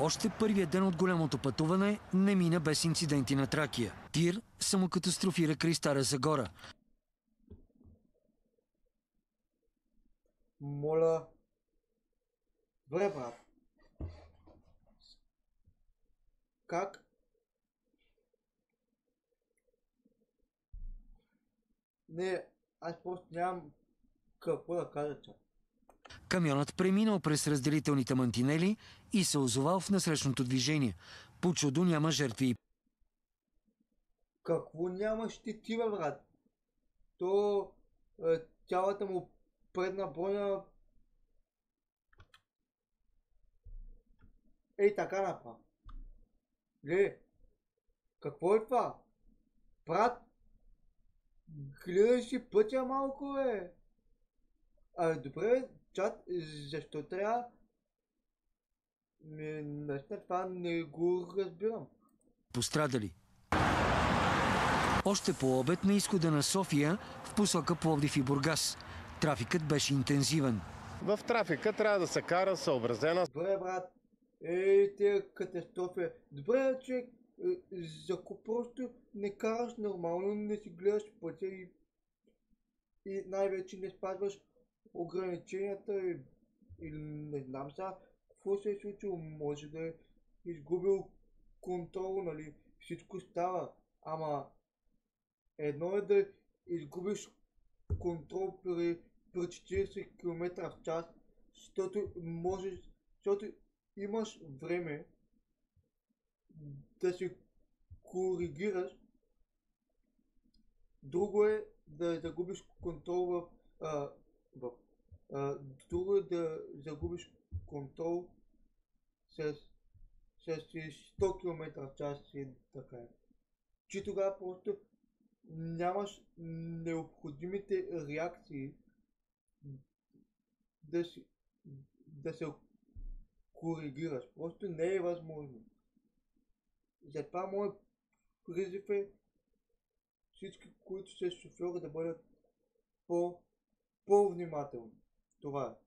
Още първият ден от голямото пътуване не мина без инциденти на Тракия. Тир самокатастрофира край Стара Загора. Моля. Добре, брат. Как? Не, аз просто нямам какво да кажа, че. Камионът преминал през разделителните мантинели и се озовал в насрещното движение. По чудо няма жертви. Какво нямаш ти, бе, брат? То цялата му предна броня ей така направо. Гледай, какво е това? Брат, гледай си пътя малко, бе. Добре, чат, защо трябва? Наистина това не го разбирам. Пострадали. Още по обед на изхода на София в посока Пловдив и Бургас. Трафикът беше интензивен. В трафика трябва да се кара съобразена. Добре, брат, тези катастрофи. Добре, човек, ако просто не караш нормално, не си гледаш пътя и най-вече не спазваш ограниченията и не знам сега какво се е случило. Може да е изгубил контрол, нали? Всичко става. Ама едно е да изгубиш контрол при 40 км в час, защото имаш време да се коригираш. Друго е да загубиш контрол друго е да загубиш контрол с 100 км в час и така е. Че тогава просто нямаш необходимите реакции да се коригираш. Просто не е възможно. Затова моят призив е всички, които са шофьори, да бъдат по-внимателни. Това е.